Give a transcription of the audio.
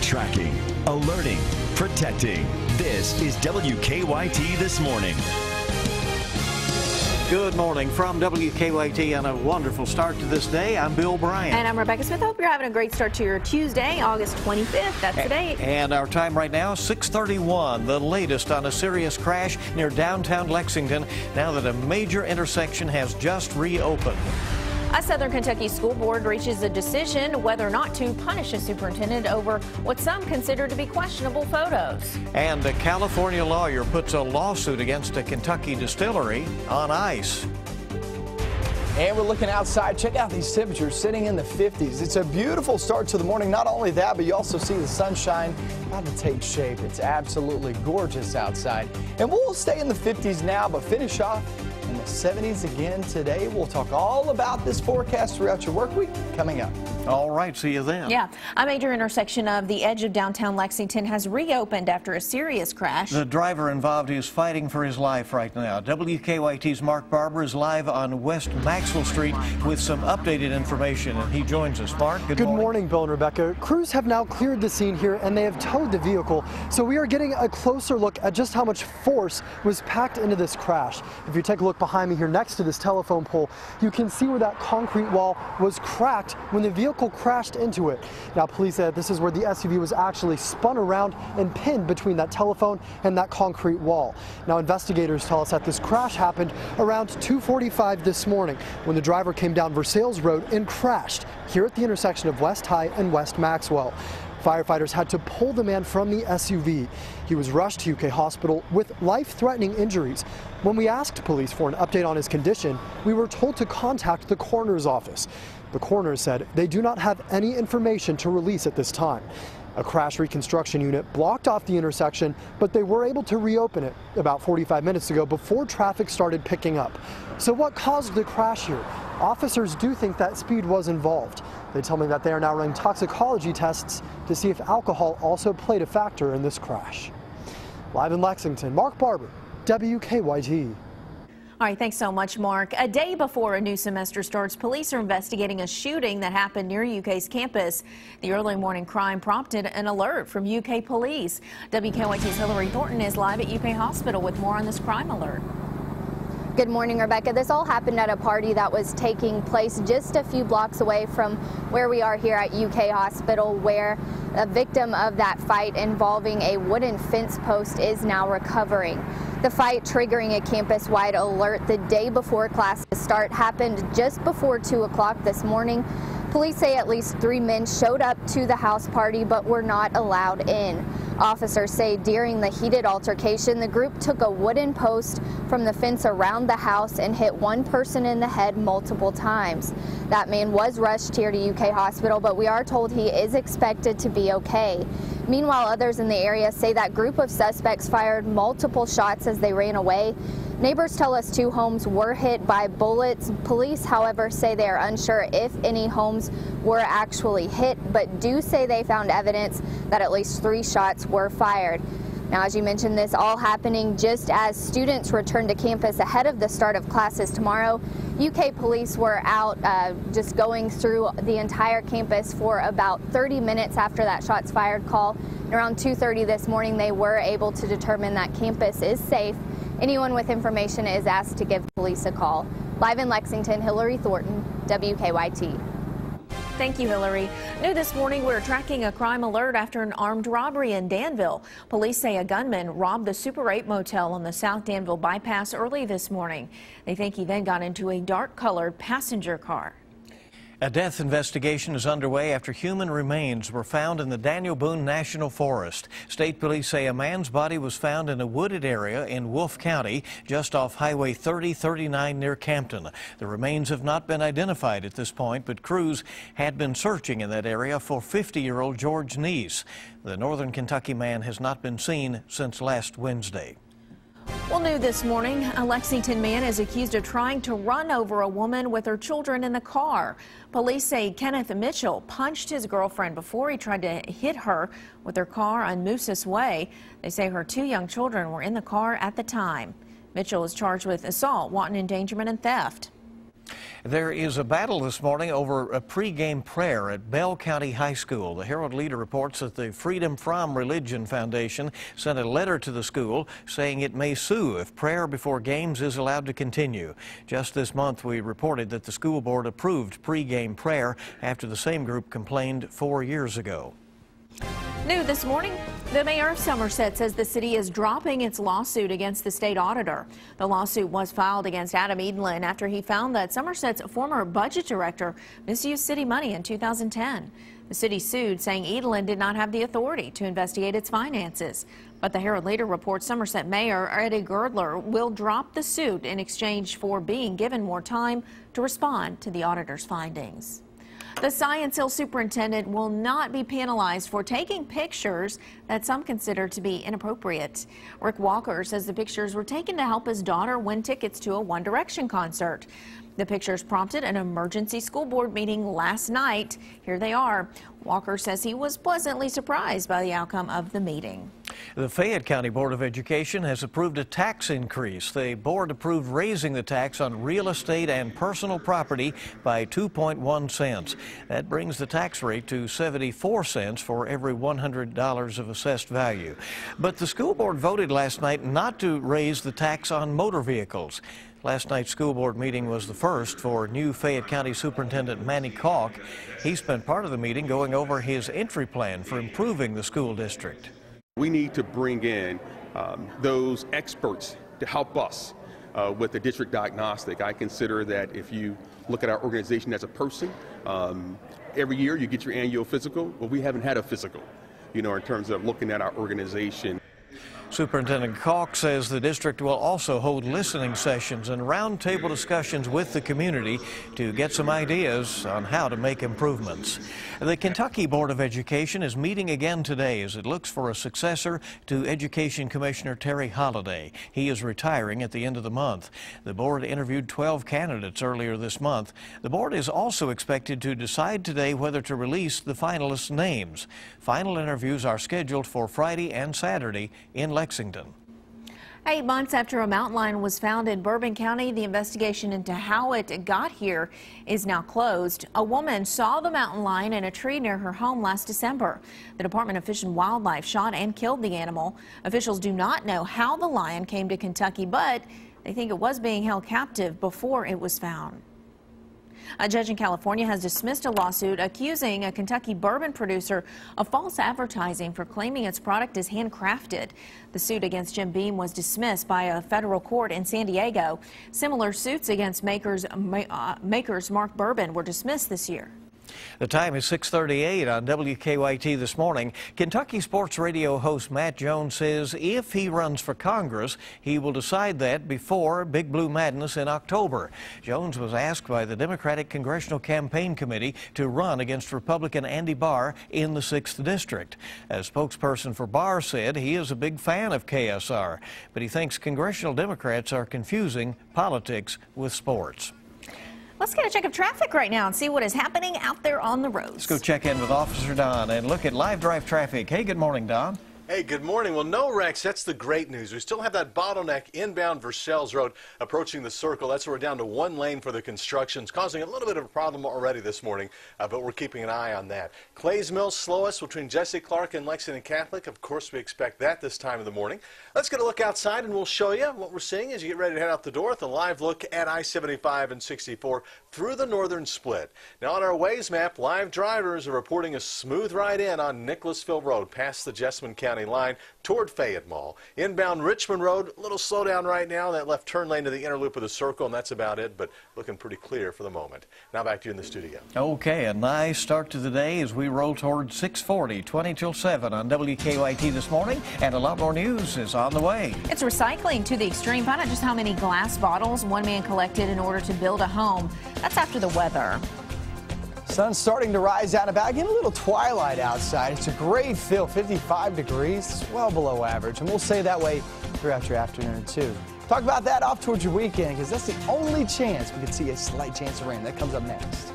Tracking, alerting, protecting. This is WKYT This Morning. Good morning from WKYT and a wonderful start to this day. I'm Bill Bryant. And I'm Rebecca Smith. Hope you're having a great start to your Tuesday, August 25th. That's the date. And our time right now, 6:31. The latest on a serious crash near downtown Lexington now that a major intersection has just reopened. A Southern Kentucky school board reaches a decision whether or not to punish a superintendent over what some consider to be questionable photos. And a California lawyer puts a lawsuit against a Kentucky distillery on ice. And we're looking outside. Check out these temperatures sitting in the 50s. It's a beautiful start to the morning. Not only that, but you also see the sunshine about to take shape. It's absolutely gorgeous outside. And we'll stay in the 50s now, but finish off in the 70s again today. We'll talk all about this forecast throughout your work week coming up. All right, see you then. Yeah, a major intersection of the edge of downtown Lexington has reopened after a serious crash. The driver involved is fighting for his life right now. WKYT's Mark Barber is live on West Maxwell Street with some updated information, and he joins us. Mark, good morning. Good morning, Bill and Rebecca. Crews have now cleared the scene here, and they have towed the vehicle. So we are getting a closer look at just how much force was packed into this crash. If you take a look behind me here next to this telephone pole, you can see where that concrete wall was cracked when the vehicle crashed into it. Now, police said this is where the SUV was actually spun around and pinned between that telephone and that concrete wall. Now, investigators tell us that this crash happened around 2:45 this morning when the driver came down Versailles Road and crashed here at the intersection of West High and West Maxwell. Firefighters had to pull the man from the SUV. He was rushed to UK Hospital with life-threatening injuries. When we asked police for an update on his condition, we were told to contact the coroner's office. The coroner said they do not have any information to release at this time. A crash reconstruction unit blocked off the intersection, but they were able to reopen it about 45 minutes ago before traffic started picking up. So what caused the crash here? Officers do think that speed was involved. They tell me that they are now running toxicology tests to see if alcohol also played a factor in this crash. Live in Lexington, Mark Barber, WKYT. All right, thanks so much, Mark. A day before a new semester starts, police are investigating a shooting that happened near UK's campus. The early morning crime prompted an alert from UK police. WKYT's Hillary Thornton is live at UK Hospital with more on this crime alert. Good morning, Rebecca. This all happened at a party that was taking place just a few blocks away from where we are here at UK Hospital, where a victim of that fight involving a wooden fence post is now recovering. The fight, triggering a campus-wide alert the day before classes start, happened just before 2 o'clock this morning. Police say at least 3 men showed up to the house party but were not allowed in. Officers say during the heated altercation, the group took a wooden post from the fence around the house and hit one person in the head multiple times. That man was rushed here to UK Hospital, but we are told he is expected to be okay. Meanwhile, others in the area say that group of suspects fired multiple shots as they ran away. Neighbors tell us 2 homes were hit by bullets. Police, however, say they are unsure if any homes were actually hit, but do say they found evidence that at least 3 shots were fired. Now, as you mentioned, this all happening just as students return to campus ahead of the start of classes tomorrow. UK police were out just going through the entire campus for about 30 minutes after that shots fired call. And around 2:30 this morning, they were able to determine that campus is safe. Anyone with information is asked to give police a call. Live in Lexington, Hillary Thornton, WKYT. Thank you, Hillary. New this morning, we're tracking a crime alert after an armed robbery in Danville. Police say a gunman robbed the Super 8 motel on the South Danville bypass early this morning. They think he then got into a dark-colored passenger car. A death investigation is underway after human remains were found in the Daniel Boone National Forest. State police say a man's body was found in a wooded area in Wolfe County, just off Highway 3039 near Campton. The remains have not been identified at this point, but crews had been searching in that area for 50-year-old George Neese. The Northern Kentucky man has not been seen since last Wednesday. Well, new this morning, a Lexington man is accused of trying to run over a woman with her children in the car. Police say Kenneth Mitchell punched his girlfriend before he tried to hit her with her car on Moosis Way. They say her 2 young children were in the car at the time. Mitchell is charged with assault, wanton endangerment, and theft. There is a battle this morning over a pregame prayer at Bell County High School. The Herald-Leader reports that the Freedom From Religion Foundation sent a letter to the school saying it may sue if prayer before games is allowed to continue. Just this month, we reported that the school board approved pregame prayer after the same group complained 4 years ago. New this morning, the mayor of Somerset says the city is dropping its lawsuit against the state auditor. The lawsuit was filed against Adam Edelin after he found that Somerset's former budget director misused city money in 2010. The city sued, saying Edelin did not have the authority to investigate its finances. But the Herald-Leader reports Somerset Mayor Eddie Girdler will drop the suit in exchange for being given more time to respond to the auditor's findings. The Science Hill superintendent will not be penalized for taking pictures that some consider to be inappropriate. Rick Walker says the pictures were taken to help his daughter win tickets to a One Direction concert. The pictures prompted an emergency school board meeting last night. Here they are. Walker says he was pleasantly surprised by the outcome of the meeting. The Fayette County Board of Education has approved a tax increase. The board approved raising the tax on real estate and personal property by 2.1 cents. That brings the tax rate to 74 cents for every $100 of assessed value. But the school board voted last night not to raise the tax on motor vehicles. Last night's school board meeting was the first for new Fayette County Superintendent Manny Kalk. He spent part of the meeting going over his entry plan for improving the school district. We need to bring in those experts to help us with the district diagnostic. I consider that if you look at our organization as a person, every year you get your annual physical. Well, we haven't had a physical, in terms of looking at our organization. Superintendent Kalk says the district will also hold listening sessions and roundtable discussions with the community to get some ideas on how to make improvements. The Kentucky Board of Education is meeting again today as it looks for a successor to Education Commissioner Terry Holliday. He is retiring at the end of the month. The board interviewed 12 candidates earlier this month. The board is also expected to decide today whether to release the finalists' names. Final interviews are scheduled for Friday and Saturday in Lexington. 8 months after a mountain lion was found in Bourbon County, the investigation into how it got here is now closed. A woman saw the mountain lion in a tree near her home last December. The Department of Fish and Wildlife shot and killed the animal. Officials do not know how the lion came to Kentucky, but they think it was being held captive before it was found. A judge in California has dismissed a lawsuit accusing a Kentucky bourbon producer of false advertising for claiming its product is handcrafted. The suit against Jim Beam was dismissed by a federal court in San Diego. Similar suits against makers Mark Bourbon were dismissed this year. The time is 6:38 on WKYT this morning. Kentucky Sports Radio host Matt Jones says if he runs for Congress, he will decide that before Big Blue Madness in October. Jones was asked by the Democratic Congressional Campaign Committee to run against Republican Andy Barr in the 6th District. A spokesperson for Barr said he is a big fan of KSR, but he thinks congressional Democrats are confusing politics with sports. Let's get a check of traffic right now and see what is happening out there on the roads. Let's go check in with Officer Don and look at live drive traffic. Hey, good morning, Don. Hey, good morning. Well, no wrecks. That's the great news. We still have that bottleneck inbound Versailles Road approaching the circle. That's where we're down to one lane for the construction. It's causing a little bit of a problem already this morning, but we're keeping an eye on that. Clays Mills slowest between Jesse Clark and Lexington Catholic. Of course, we expect that this time of the morning. Let's get a look outside and we'll show you what we're seeing as you get ready to head out the door with a live look at I-75 and 64 through the northern split. Now on our Waze map, live drivers are reporting a smooth ride in on Nicholasville Road past the Jessamine County line toward Fayette Mall. Inbound Richmond Road, a little slowdown right now. That left turn lane to the inner loop of the circle, and that's about it, but looking pretty clear for the moment. Now back to you in the studio. Okay, a nice start to the day as we roll toward 6:40, 20 till 7 on WKYT this morning, and a lot more news is on the way. It's recycling to the extreme. Find out just how many glass bottles one man collected in order to build a home. That's after the weather. Sun's starting to rise out and about, getting a little twilight outside. It's a great feel, 55 degrees. It's well below average, and we'll stay that way throughout your afternoon, too. Talk about that off towards your weekend, because that's the only chance we could see a slight chance of rain. That comes up next.